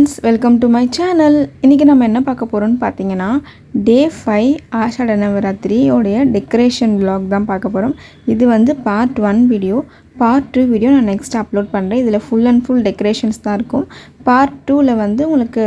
Friends, welcome to my channel. இன்றைக்கி நம்ம என்ன பார்க்க போகிறோம்னு பார்த்தீங்கன்னா, டே 5 ஆஷாட நவராத்திரியோடைய டெக்கரேஷன் vlog தான் பார்க்க போகிறோம். இது வந்து பார்ட் 1 வீடியோ. பார்ட் 2 வீடியோ நான் நெக்ஸ்ட் அப்லோட் பண்ணுறேன். இதில் ஃபுல் அண்ட் ஃபுல் டெக்கரேஷன்ஸ் தான் இருக்கும். பார்ட் 2ல் வந்து உங்களுக்கு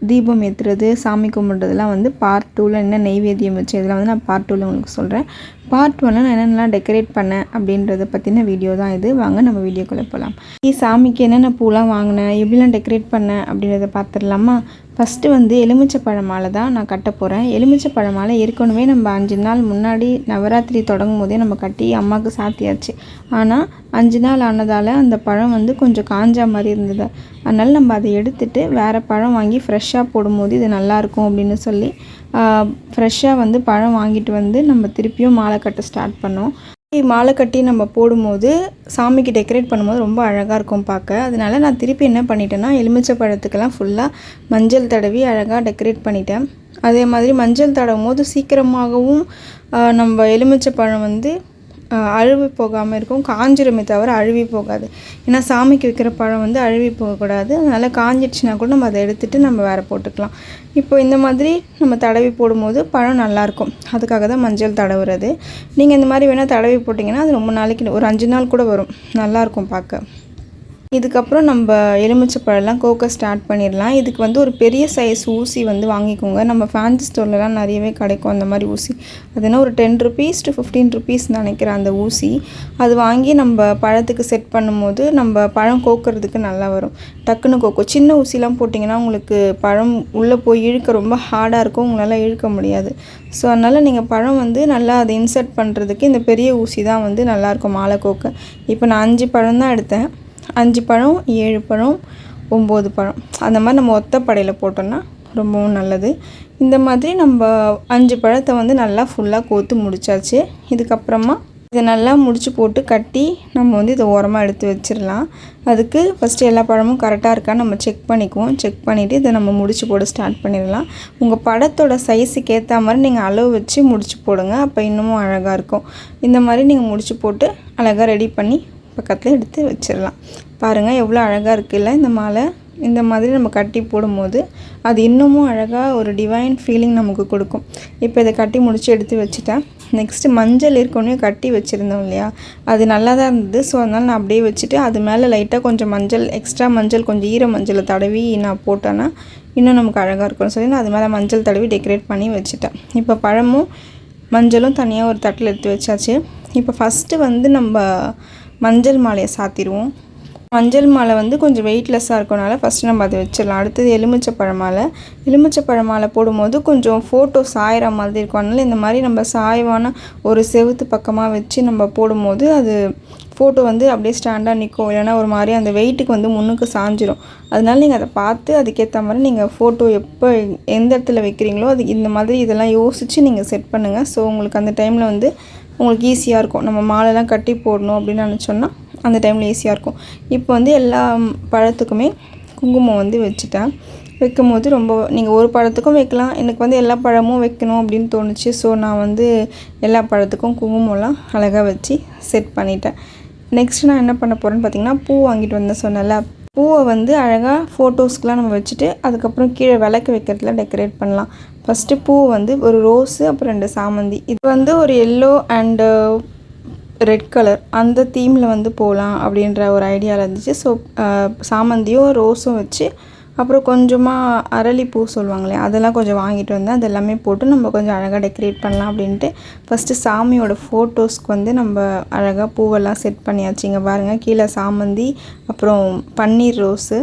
தீபம் ஏற்றுறது, சாமி கும்பிட்றதுலாம் வந்து பார்ட் 2ல் என்ன நெய்வேத்தியம் வச்சு இதெல்லாம் வந்து நான் பார்ட் 2ல் உங்களுக்கு சொல்கிறேன். பார்ட் 1ல் நான் என்னென்னலாம் டெக்கரேட் பண்ணேன் அப்படின்றத பற்றின வீடியோ தான் இது. வாங்க நம்ம வீடியோக்குள்ளே போகலாம். சாமிக்கு என்னென்ன பூலாம் வாங்கினேன், எப்படிலாம் டெக்கரேட் பண்ணேன் அப்படின்றத பார்த்துடலாமா? ஃபஸ்ட்டு வந்து எலுமிச்சை மாலை தான் நான் கட்ட போகிறேன். எலுமிச்சை மாலை ஏற்கனவே நம்ம 5 நாள் முன்னாடி நவராத்திரி தொடங்கும் போதே நம்ம கட்டி அம்மாவுக்கு சாத்தியாச்சு. ஆனால் 5 நாள் ஆனதால் அந்த பழம் வந்து கொஞ்சம் காஞ்சா மாதிரி இருந்தது. அதனால் நம்ம அதை எடுத்துகிட்டு வேறு பழம் வாங்கி ஃப்ரெஷ்ஷாக போடும்போது இது நல்லாயிருக்கும் அப்படின்னு சொல்லி ஃப்ரெஷ்ஷாக வந்து பழம் வாங்கிட்டு வந்து நம்ம திருப்பியும் மாலை கட்ட ஸ்டார்ட் பண்ணோம். மாலை கட்டி நம்ம போடும்போது சாமிக்கு டெக்கரேட் பண்ணும்போது ரொம்ப அழகாக இருக்கும் பார்க்க. அதனால நான் திருப்பி என்ன பண்ணிட்டேன்னா, எலுமிச்சை பழத்துக்கெல்லாம் ஃபுல்லாக மஞ்சள் தடவி அழகாக டெக்கரேட் பண்ணிட்டேன். அதே மாதிரி மஞ்சள் தடவும் போது சீக்கிரமாகவும் நம்ம எலுமிச்சை பழம் வந்து அழுவி போகாமல் இருக்கும். காஞ்சிருமே தவிர அழுவி போகாது. ஏன்னா சாமிக்கு வைக்கிற பழம் வந்து அழுவி போகக்கூடாது. அதனால் காஞ்சிடுச்சுன்னா கூட நம்ம அதை எடுத்துகிட்டு நம்ம வேறு போட்டுக்கலாம். இப்போ இந்த மாதிரி நம்ம தடவி போடும்போது பழம் நல்லாயிருக்கும். அதுக்காக தான் மஞ்சள் தடவுறது. நீங்கள் இந்த மாதிரி வேணால் தடவி போட்டிங்கன்னா அது ரொம்ப நாளைக்கு ஒரு 5 நாள் கூட வரும். நல்லாயிருக்கும் பார்க்க. இதுக்கப்புறம் நம்ம எலுமிச்சை பழம்லாம் கோக்க ஸ்டார்ட் பண்ணிடலாம். இதுக்கு வந்து ஒரு பெரிய சைஸ் ஊசி வந்து வாங்கிக்கோங்க. நம்ம ஃபேன்சி ஸ்டோர்லலாம் நிறையவே கிடைக்கும் அந்த மாதிரி ஊசி. அதுனா ஒரு 10 rupees to 15 rupees நினைக்கிறேன் அந்த ஊசி. அது வாங்கி நம்ம பழத்துக்கு செட் பண்ணும்போது நம்ம பழம் கோக்கிறதுக்கு நல்லா வரும். டக்குன்னு கோக்கும். சின்ன ஊசிலாம் போட்டிங்கன்னா உங்களுக்கு பழம் உள்ளே போய் இழுக்க ரொம்ப ஹார்டாக இருக்கும். உங்களால் இழுக்க முடியாது. ஸோ அதனால் நீங்கள் பழம் வந்து நல்லா அதை இன்சர்ட் பண்ணுறதுக்கு இந்த பெரிய ஊசி தான் வந்து நல்லாயிருக்கும் மாலை கோக்க. இப்போ நான் 5 பழம் தான் எடுத்தேன். 5 பழம், 7 பழம், 9 பழம் அந்த மாதிரி நம்ம ஒத்த படையில் போட்டோம்னா ரொம்பவும் நல்லது. இந்த மாதிரி நம்ம 5 பழத்தை வந்து நல்லா ஃபுல்லாக கோத்து முடிச்சாச்சு. இதுக்கப்புறமா இதை நல்லா முடிச்சு போட்டு கட்டி நம்ம வந்து இதை ஓரமாக எடுத்து வச்சிடலாம். அதுக்கு ஃபஸ்ட்டு எல்லா பழமும் கரெக்டாக இருக்கான்னு நம்ம செக் பண்ணிக்குவோம். செக் பண்ணிவிட்டு இதை நம்ம முடிச்சு போட ஸ்டார்ட் பண்ணிடலாம். உங்கள் பழத்தோட சைஸுக்கு ஏற்ற மாதிரி நீங்கள் அளவு வச்சு முடிச்சு போடுங்க. அப்போ இன்னமும் அழகாக இருக்கும். இந்த மாதிரி நீங்கள் முடிச்சு போட்டு அழகாக ரெடி பண்ணி பக்கத்தில் எடுத்து வச்சிடலாம். பாருங்கள் எவ்வளோ அழகாக இருக்குல்ல இந்த மாலை. இந்த மாதிரி நம்ம கட்டி போடும்போது அது இன்னமும் அழகாக ஒரு டிவைன் ஃபீலிங் நமக்கு கொடுக்கும். இப்போ இதை கட்டி முடித்து எடுத்து வச்சுட்டேன். நெக்ஸ்ட்டு மஞ்சள் ஏற்கனவே கட்டி வச்சுருந்தோம் இல்லையா, அது நல்லா தான் இருந்தது. ஸோ அதனால் நான் அப்படியே வச்சுட்டு அது மேலே லைட்டாக கொஞ்சம் மஞ்சள், எக்ஸ்ட்ரா மஞ்சள், கொஞ்சம் ஈர மஞ்சளை தடவி நான் போட்டேன்னா இன்னும் நமக்கு அழகாக இருக்கும்னு சொல்லி நான் அது மேலே மஞ்சள் தடவி டெக்கரேட் பண்ணி வச்சுட்டேன். இப்போ பழமும் மஞ்சளும் தனியாக ஒரு தட்டில் எடுத்து வச்சாச்சு. இப்போ ஃபஸ்ட்டு வந்து நம்ம மஞ்சள் மாலையை சாத்திடுவோம். மஞ்சள் மாலை வந்து கொஞ்சம் வெயிட்லெஸ்ஸாக இருக்கனால ஃபஸ்ட்டு நம்ம அதை வச்சிடலாம். அடுத்தது எலுமிச்சை பழமாலை. எலுமிச்சை பழமாலை போடும்போது கொஞ்சம் ஃபோட்டோ சாயிற மாதிரி இருக்கும். அதனால் இந்த மாதிரி நம்ம சாய்வான ஒரு செவுத்து பக்கமாக வச்சு நம்ம போடும்போது அது ஃபோட்டோ வந்து அப்படியே ஸ்டாண்டாக நிற்கும். இல்லைனா ஒரு மாதிரி அந்த வெயிட்டுக்கு வந்து முன்னுக்கு சாஞ்சிரும். அதனால் நீங்கள் அதை பார்த்து அதுக்கேற்ற மாதிரி நீங்கள் ஃபோட்டோ எப்போ எந்த இடத்துல வைக்கிறீங்களோ அது இந்த மாதிரி இதெல்லாம் யோசித்து நீங்கள் செட் பண்ணுங்கள். ஸோ உங்களுக்கு அந்த டைமில் வந்து உங்களுக்கு ஈஸியாக இருக்கும். நம்ம மாலைலாம் கட்டி போடணும் அப்படின்னு நினச்சோன்னா அந்த டைமில் ஈஸியாக இருக்கும். இப்போ வந்து எல்லா பழத்துக்குமே குங்குமம் வந்து வச்சுட்டேன். வைக்கும்போது ரொம்ப நீங்கள் ஒரு பழத்துக்கும் வைக்கலாம். எனக்கு வந்து எல்லா பழமும் வைக்கணும் அப்படின்னு தோணுச்சு. ஸோ நான் வந்து எல்லா பழத்துக்கும் குங்குமம்லாம் அழகாக வச்சு செட் பண்ணிட்டேன். நெக்ஸ்ட் நான் என்ன பண்ண போகிறேன்னு பார்த்தீங்கன்னா, பூ வாங்கிட்டு வந்தேன் சொன்னல. பூவை வந்து அழகாக ஃபோட்டோஸ்க்கெலாம் நம்ம வச்சுட்டு அதுக்கப்புறம் கீழே விளக்கு வைக்கிறதுல டெக்கரேட் பண்ணலாம். ஃபஸ்ட்டு பூ வந்து ஒரு ரோஸு, அப்புறம் 2 சாமந்தி. இது வந்து ஒரு எல்லோ அண்டு ரெட் கலர் அந்த தீமில் வந்து போகலாம் அப்படின்ற ஒரு ஐடியாவில் இருந்துச்சு. ஸோ சாமந்தியும் ரோஸும் வச்சு அப்புறம் கொஞ்சமாக அரளிப்பூ சொல்லுவாங்களே அதெல்லாம் கொஞ்சம் வாங்கிட்டு வந்தேன். அது எல்லாமே போட்டு நம்ம கொஞ்சம் அழகாக டெக்கரேட் பண்ணலாம் அப்படின்ட்டு ஃபஸ்ட்டு சாமியோட ஃபோட்டோஸ்க்கு வந்து நம்ம அழகாக பூவெல்லாம் செட் பண்ணியாச்சு. இங்கே பாருங்கள், கீழே சாமந்தி, அப்புறம் பன்னீர் ரோஸு,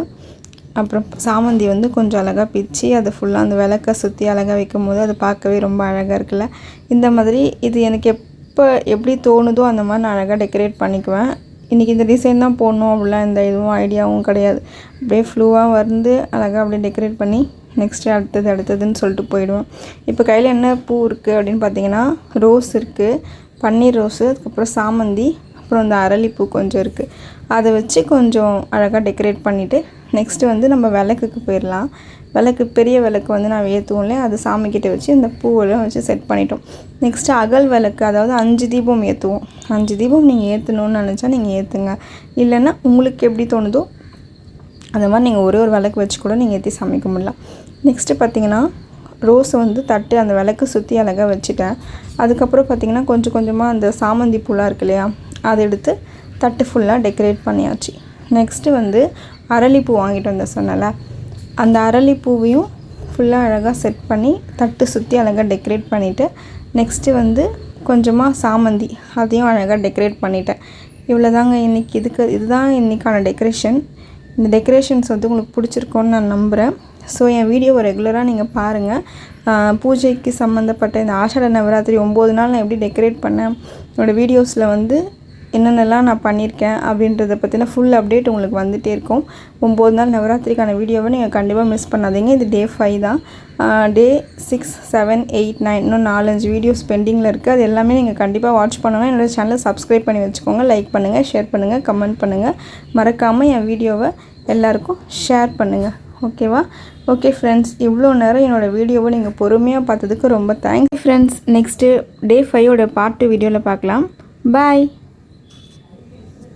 அப்புறம் சாமந்தி வந்து கொஞ்சம் அழகாக பிச்சு அதை ஃபுல்லாக அந்த விளக்கை சுற்றி அழகாக வைக்கும் போது அது பார்க்கவே ரொம்ப அழகாக இருக்குல்ல. இந்த மாதிரி இது எனக்கு எப்போ எப்படி தோணுதோ அந்த மாதிரி நான் அழகாக டெக்கரேட் பண்ணிக்குவேன். இன்றைக்கி இந்த டிசைன் தான் போடணும் அப்படிலாம் எந்த இதுவும் ஐடியாவும் கிடையாது. அப்படியே ஃப்ளூவாக வந்து அழகாக அப்படியே டெக்கரேட் பண்ணி நெக்ஸ்ட்டு அடுத்ததுன்னு சொல்லிட்டு போயிடுவேன். இப்போ கையில் என்ன பூ இருக்குது அப்படின்னு பார்த்தீங்கன்னா, ரோஸ் இருக்குது, பன்னீர் ரோஸு, அதுக்கப்புறம் சாமந்தி, அப்புறம் இந்த அரளிப்பூ கொஞ்சம் இருக்குது. அதை வச்சு கொஞ்சம் அழகாக டெக்கரேட் பண்ணிவிட்டு நெக்ஸ்ட்டு வந்து நம்ம விளக்குக்கு போயிடலாம். விளக்கு பெரிய விளக்கு வந்து நான் ஏற்றுவோம்ல, அது சாமிக்கிட்ட வச்சு இந்த பூவெல்லாம் வச்சு செட் பண்ணிட்டோம். நெக்ஸ்ட்டு அகல் விளக்கு, அதாவது 5 தீபம் ஏற்றுவோம். 5 தீபம் நீங்கள் ஏற்றணுன்னு நினச்சா நீங்கள் ஏற்றுங்க. இல்லைன்னா உங்களுக்கு எப்படி தோணுதோ அந்த மாதிரி நீங்கள் ஒரு விளக்கு வச்சு கூட நீங்கள் ஏற்றி சமைக்க முடியலாம். நெக்ஸ்ட்டு பார்த்திங்கன்னா ரோஸ் வந்து தட்டு அந்த விளக்கு சுற்றி அழகாக வச்சுட்டேன். அதுக்கப்புறம் பார்த்திங்கன்னா கொஞ்சம் கொஞ்சமாக அந்த சாமந்தி பூலாம் இருக்கு இல்லையா, அதை எடுத்து தட்டு ஃபுல்லாக டெக்கரேட் பண்ணியாச்சு. நெக்ஸ்ட்டு வந்து அரளிப்பூ வாங்கிட்டு வந்தேன் சொன்னல, அந்த அரளிப்பூவையும் ஃபுல்லாக அழகாக செட் பண்ணி தட்டு சுற்றி அழகாக டெக்கரேட் பண்ணிவிட்டு, நெக்ஸ்ட்டு வந்து கொஞ்சமாக சாமந்தி அதையும் அழகாக டெக்கரேட் பண்ணிட்டேன். இவ்வளோ தாங்க இன்றைக்கி. இதுதான் இன்றைக்கான டெக்கரேஷன். இந்த டெக்கரேஷன்ஸ் வந்து உங்களுக்கு பிடிச்சிருக்கோன்னு நான் நம்புகிறேன். ஸோ என் வீடியோவை ரெகுலராக நீங்கள் பாருங்கள். பூஜைக்கு சம்மந்தப்பட்ட இந்த ஆஷாட நவராத்திரி 9 நாள் நான் எப்படி டெக்கரேட் பண்ணேன், என்னோடய வீடியோஸில் வந்து என்னென்னலாம் நான் பண்ணியிருக்கேன் அப்படின்றத பற்றின ஃபுல் அப்டேட் உங்களுக்கு வந்துகிட்டே இருக்கும். 9 நாள் நவராத்திரிக்கான வீடியோவை நீங்கள் கண்டிப்பாக மிஸ் பண்ணாதீங்க. இது டே 5 தான். டே 6, 7, 8, 9 இன்னும் 4-5 வீடியோஸ் பெண்டிங்கில் இருக்குது. அது எல்லாமே நீங்கள் கண்டிப்பாக வாட்ச் பண்ணணும். என்னோடய சேனலை சப்ஸ்கிரைப் பண்ணி வச்சுக்கோங்க. லைக் பண்ணுங்கள், ஷேர் பண்ணுங்கள், கமெண்ட் பண்ணுங்கள். மறக்காமல் என் வீடியோவை எல்லாருக்கும் ஷேர் பண்ணுங்கள். ஓகேவா? ஓகே ஃப்ரெண்ட்ஸ், இவ்வளோ நேரம் என்னோடய வீடியோவை நீங்கள் பொறுமையாக பார்த்ததுக்கு ரொம்ப தேங்க்ஸ் ஃப்ரெண்ட்ஸ். நெக்ஸ்ட்டு டே 5ஓட பார்ட் 2 வீடியோவில் பார்க்கலாம். பாய்.